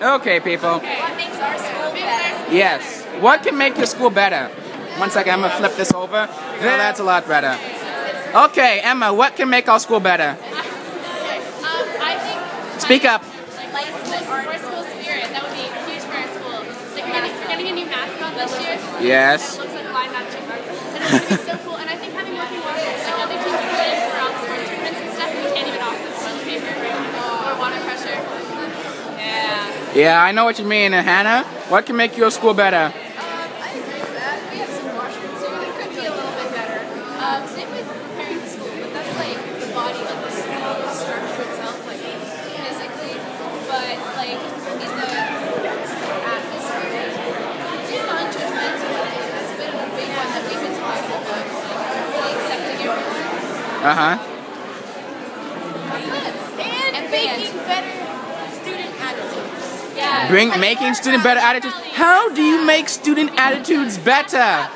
Okay, people. What makes our school better? Yes. What can make your school better? One second, I'm gonna flip this over. Oh, that's a lot better. Okay, Emma, what can make our school better? I think Speak up. like school spirit. That would be huge for our school. Like we're getting a new mascot this year. Yes. That looks like a lion matching. And it's gonna be so cool. And I think having working waters, like other teams put in for all the sports tournaments and stuff, we can't even offer toilet paper or water pressure. Yeah, I know what you mean, Hannah. What can make your school better? I agree with that. We have some washrooms here that could be a little bit better. Same with preparing the school, but that's like the body, like the school structure itself, like physically. But like in the atmosphere, non-judgmental has been a big one that we've been talking about. Really accepting everyone. And making better student attitudes. Yeah. Making student better attitudes. How do you make student attitudes better?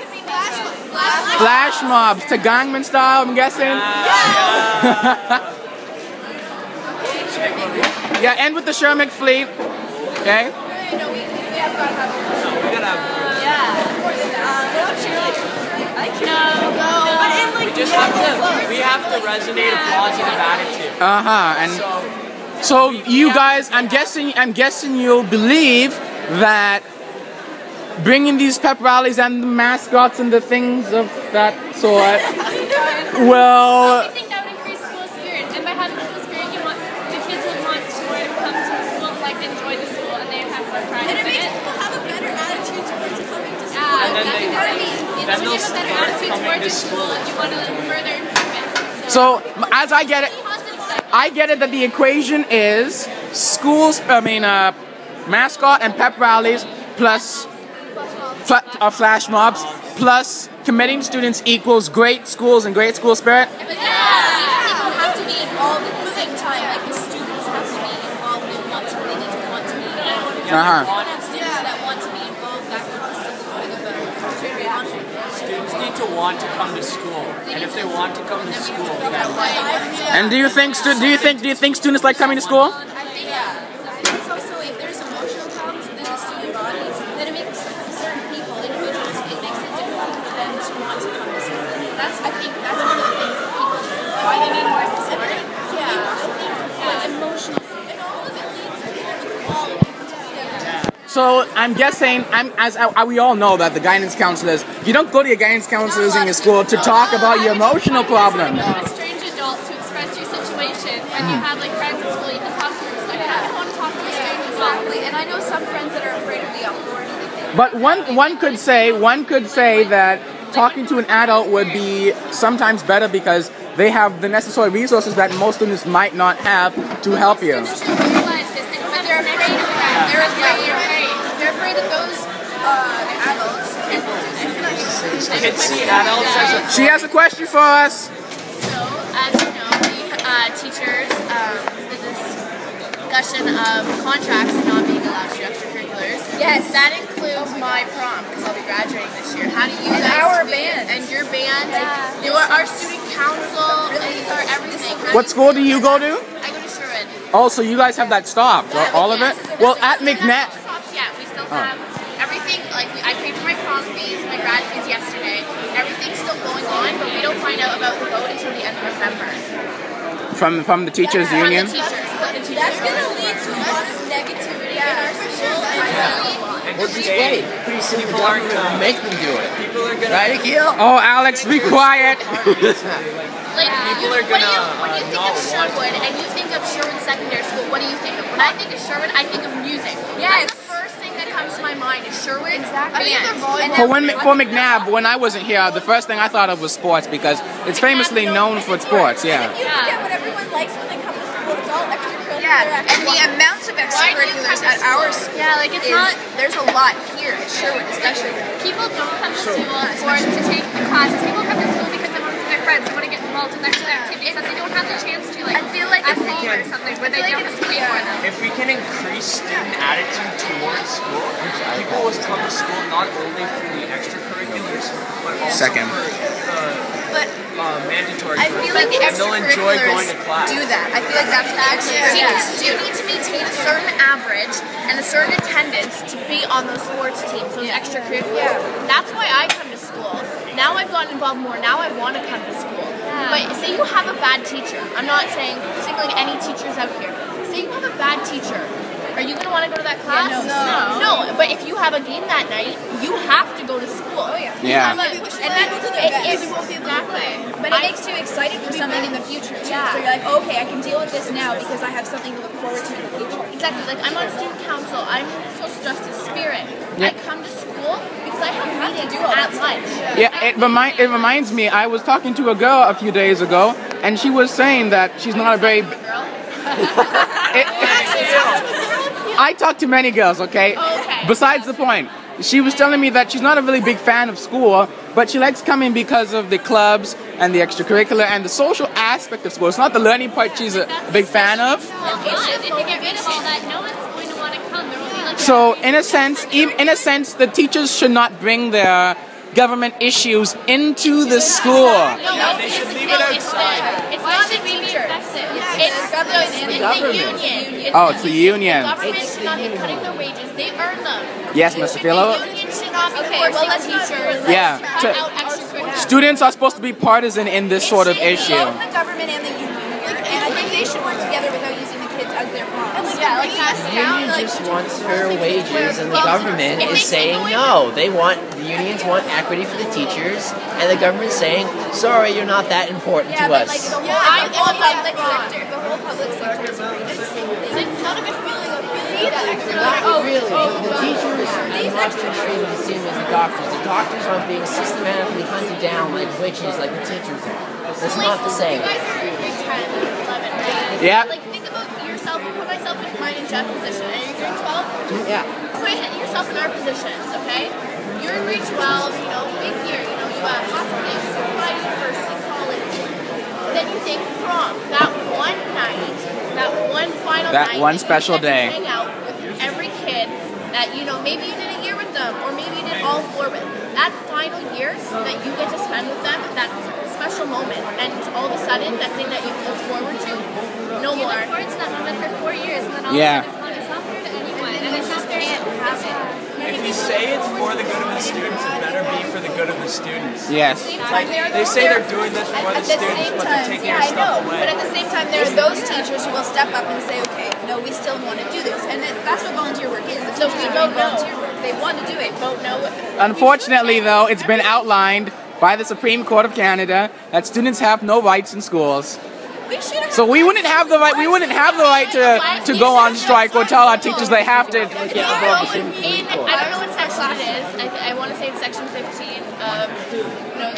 Flash mobs to Gangnam Style, I'm guessing. Yeah, end with the Sherwood Fleet. Okay. We have to resonate a positive attitude. And so you guys, I'm guessing you'll believe that bringing these pep rallies and the mascots and the things of that sort will. I think that would increase school spirit, and by having school spirit, the kids would want to come to the school, like enjoy the school, and they have more pride in it. And it makes people have a better attitude towards coming to school. And then when you have a better attitude towards your school, you want to further improve it. So as I get it that the equation is schools. Mascot and pep rallies plus flash mobs plus committing students equals great schools and great school spirit. But people have to be involved at the same time. Like the students have to be involved. They need to want to be involved. If you have students that want to be involved, that could still be a Students need to want to come to school, and if they want to come to school, then And do you think students like coming to school? I think it's also if there's emotional problems within the student body, then it makes certain people, individuals, it makes it difficult for them to want to come to school. I think that's one of the things that people why they need more support. Like emotional and all of it leads to equality. So I'm guessing, we all know that the guidance counselors, you don't go to your guidance counselors in your school to talk about your emotional problems. A strange adult to express your situation when you have like friends in school, you can talk to them. Like, I don't want to talk to a stranger. Exactly, and I know some friends that are afraid of the authority. But one could say that talking to an adult would be sometimes better because they have the necessary resources that most students might not have to help you. But they're afraid of that. They're afraid of those adults. She has a question for us. So, as you know, teachers did this discussion of contracts and not being allowed to do extracurriculars. Yes. That includes my prom, because I'll be graduating this year. How do you And guys our feel? band. And your band. Yeah. Our student council. These are everything. What school do you go to? I go to Sherwood. Oh, so you guys have that stopped, all of it? Well, at McNabb. Yeah, we still have everything. Like I paid for my prom fees, my grad fees yesterday. Everything's still going on, but we don't find out about the vote until the end of November. From the teachers' union? From the teachers. That's going to lead to a lot of negativity in our school. Pretty soon the government will make them do it. people are gonna. Right, Akil? Oh, Alex, be quiet. Like, People are when gonna you think not of Sherwood and you think of Sherwood Secondary School, what do you think of? When I think of Sherwood, I think of music. Yes. That's the first thing that comes to my mind is Sherwood. Exactly. For McNabb, when I wasn't here, the first thing I thought of was sports because it's famously known for sports, yeah. You look at what everyone likes when they come to school. It's all extracurricular. Yeah, and the amount of extracurriculars at our school Yeah, like it's not. there's a lot here at Sherwood especially. People don't come to school for to take the classes. People come to school because they want to see their friends. They want to get involved in extra activities that they don't have the chance to, like I feel like at if we home can- or something, where they don't have to pay for them. If we can increase student attitude towards school, people will come to school not only for the extracurriculars, but also Second. for the But mandatory. I feel like the they'll enjoy going extracurriculars to class. do that. I feel like that's the Teachers do need to maintain a certain average and a certain attendance to be on those sports teams, those extracurriculars. That's why I come to school. Now I've gotten involved more. Now I want to come to school. But say you have a bad teacher. I'm not saying singling any teachers out here. Say you have a bad teacher. Are you going to want to go to that class? No. But if you have a game that night, you have to go to school. Oh, yeah. Yeah. And that Exactly. But it makes you excited for something in the future too. Yeah. So you're like, okay, I can deal with this now because I have something to look forward to in the future. Exactly. Like I'm on student council. I'm in social justice spirit. Yeah. I come to school because I have meetings at lunch. Yeah, it reminds me, I was talking to a girl a few days ago, and she was saying that she's not a very... Girl. I talk to many girls, okay? Okay. Besides the point, she was telling me that she's not a really big fan of school, but she likes coming because of the clubs and the extracurricular and the social aspect of school. It's not the learning part she's a big fan of. If you get rid of all that, no one's going to want to come. There will be like So in a sense, the teachers should not bring their government issues into the school. They should leave it outside. It's not the teachers. It's the union. Oh, it's the union. The government should not be cutting their wages. They earn them. Yes, Mr. Philo. The union should not be forcing teachers Yeah. to cut out extracurriculars. Students are supposed to be partisan in this sort of issue. Both the government and the union. And I think they should work together without using the kids as their pawns. yeah, like pass The down. union Like, just wants fair wages, and the government is saying no. The unions want equity for the teachers, and the government's saying, sorry, you're not that important to but like us. the whole, I'm the whole in the public sector, the whole public sector is it's not a good feeling of feeling that extra. Not really. The teachers are not treated the same as the doctors. The doctors aren't being systematically hunted down like witches like the teachers are. That's not the same. You guys are in grade 10, 11, right? Yeah. Like, think about yourself and put myself in mine and Jeff's position. Are you in grade 12? Yeah. Put yourself in our positions, okay? You're in grade 12, you know, big year, you know, you have lots of things, you apply to university, college. Then you think prom, that one night, that one final That night. one that you special get to day. Hang out with every kid that, you know, maybe you did a year with them, or maybe you did all four with. That final year that you get to spend with them, that special moment, and all of a sudden, that thing that you look forward to, no You more. look forward to that moment for 4 years, and then all Yeah. of a sudden it's not fair to anyone, and it's not fair to happen. If you say it's for the good of the students, it better be for the good of the students. Yes. Like, they say they're doing this for the students, but they're taking our stuff but away. at the same time, there's those teachers who will step up and say, okay, no, we still want to do this. And that's what volunteer work is. The So teachers we are don't doing know. volunteer work. They want to do it. Don't know. Unfortunately, though, it's been outlined by the Supreme Court of Canada that students have no rights in schools. So we wouldn't have the right. We wouldn't have the right to go on strike or tell our teachers they have to. I don't know what section it is. I want to say it's section 15 of the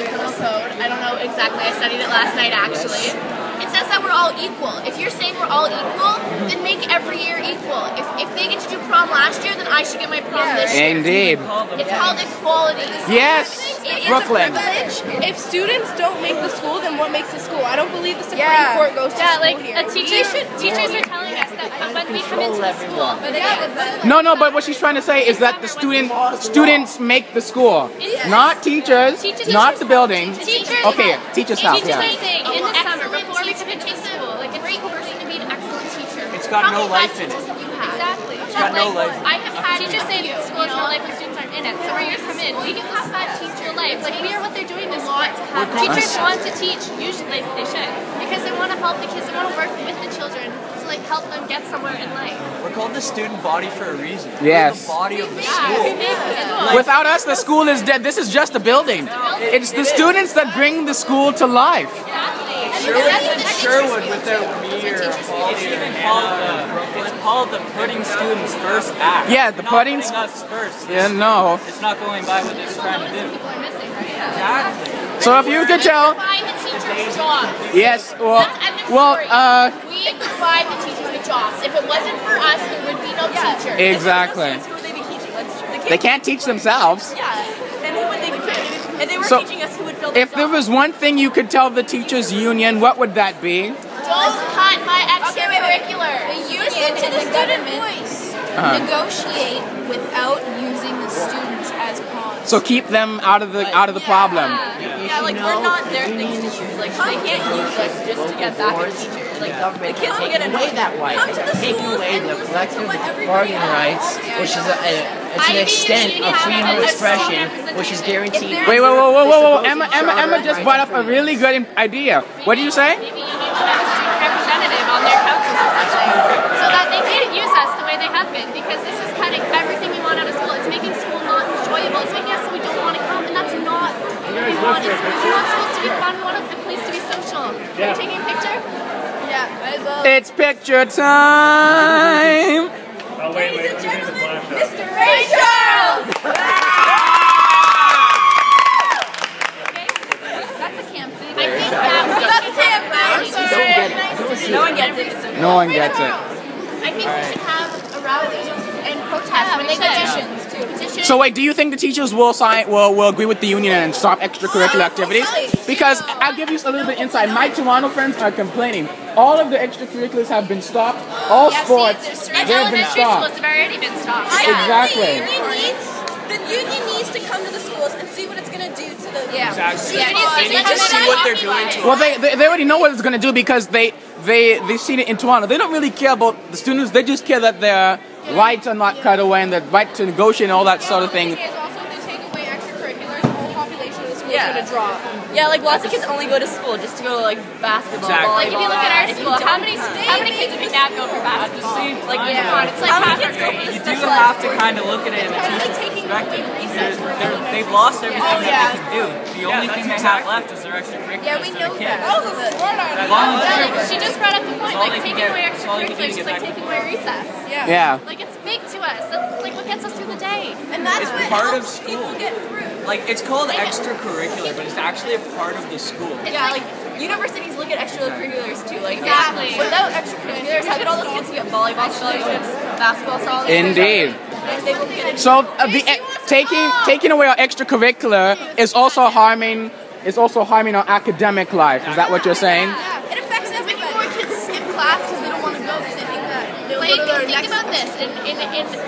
criminal code. I don't know exactly. I studied it last night, actually. It says that we're all equal. If you're saying we're all equal, then make every year equal. If they get to do prom last year, then I should get my prom this year. Indeed. It's called equality. Yes. It is Brooklyn. a privilege. If students don't make the school, then what makes the school? I don't believe the Supreme Yeah. Court goes to Yeah, school like here. a teachers are telling us that when we come into the school, No, but what she's trying to say is that the students make the school, not teachers, not the buildings. teachers, Okay, teachers help. teachers Yeah. are saying An in the summer excellent before we teacher come into takes school, like a great person to be an excellent teacher. It's got no life in it. exactly. It's got no life. I have had Teachers say that the school is no life when students aren't in it. So where you come in, we do have bad teacher life. Like we are what they're doing this for. Teachers want to teach. Usually they should because they want to help the kids. They want to work with the children to like help them get somewhere in life. We're called the student body for a reason. Yes. We're the body of the Yeah, school. we make the school. Without us, the school is dead. This is just a building. It's the students that bring the school to life. Sherwood without me or it's called the putting students first act. Yeah, the putting us first. Yeah, no. It's not going by what they're trying to do. Exactly. So if you could tell, Provide the teachers jobs. yes. That's end of story. Well, We provide the teachers with jobs. If it wasn't for us, there would be no teachers. exactly. Who would they be teaching? Let's They can't teach themselves. Yeah. And who would they be teaching? If they were So, teaching us, who would fill If there was one thing you could tell the teachers union, what would that be? Don't cut my extracurricular. Listen to the student voice. Negotiate without using the students as pawns. So keep them out of the problem. You you like know, we're not their the things unions teachers. Like should they can't work use us just to get back at boards, teachers. and Like the government the kids will taking get away annoyed. that right, Come to the taking schools away and the listen to collective what everybody bargaining else rights, which is an extent of freedom of expression, which is guaranteed. Wait, whoa. Emma just brought up a really good idea. What do you say? Maybe you need to have a student representative on their councils or something, so that they can't use us the way they have been, because this is cutting everything we want out of school. It's making school not enjoyable. It's making us so we don't want to come, and that's not what we want. We want schools to be fun. We want the place to be social. Are you taking a picture? Yeah, might as well. It's picture time. Ladies and gentlemen, Mr. Ray Charles! That's a camp thing. I think that's a camp No one gets it. No one gets it. I think we should have a rally and protest when they petitions. So wait, do you think the teachers will agree with the union and stop extracurricular activities? Because I'll give you a little bit of insight. My Toronto friends are complaining. All of the extracurriculars have been stopped. All sports, And they've been elementary schools stopped. have already been stopped. Exactly. The union needs to come to the schools and see what it's going to do to the Exactly. Yeah, They need to see what they're doing to Well, they already know what it's going to do because they've seen it in Toronto. They don't really care about the students. They just care that their rights are not cut away and the right to negotiate and all that sort of thing. The thing is also if they take away extracurriculars, the whole population of the school is Yeah. going to drop. Yeah, like lots of kids only go to school just to go to like basketball. Exactly. Like if you look at our school, how many kids would not go for basketball? Like Come on, it's like how many half kids go our for grade. the You do have to kind of look at it in the teacher's perspective. They've lost everything that they can do. The only thing they have left is their extracurriculars. Yeah, we know that. She just brought up the point, all like they can taking get- away that's all they can do extracurriculars to is get like back. taking away recess. Yeah. Like it's big to us. That's like what gets us through the day. And that's It's what part of helps school. people get through. Like, it's called extracurricular, but it's actually a part of the school. Yeah, like universities look at extracurriculars too. Like Exactly. without extracurriculars, how could all those kids get volleyball scholarships, basketball scholarships? Indeed. They won't get So taking away our extracurricular is also harming our academic life. Is that what you're saying? It affects everybody. More kids skip class because they don't want to go because they think that they'll Like, go to their think next about this. In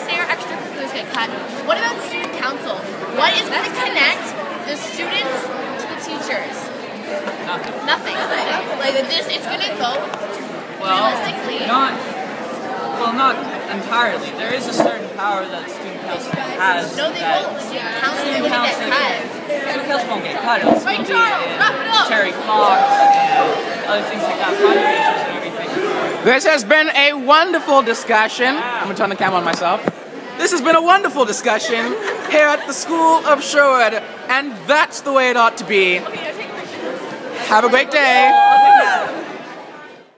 say our extracurriculars get cut. What about student council? What is going to connect the students to the teachers? Nothing. Like it's going to go realistically. Not entirely. There is a certain power that student council has. No, they that won't. Student council Student will get council cut. Student council won't get cut. It'll still Right, be Charles, wrap it up. Terry Fox and other things like that, fundraisers and everything. This has been a wonderful discussion. I'm gonna turn the camera on myself. This has been a wonderful discussion here at the School of Sherwood, and that's the way it ought to be. Have a great day.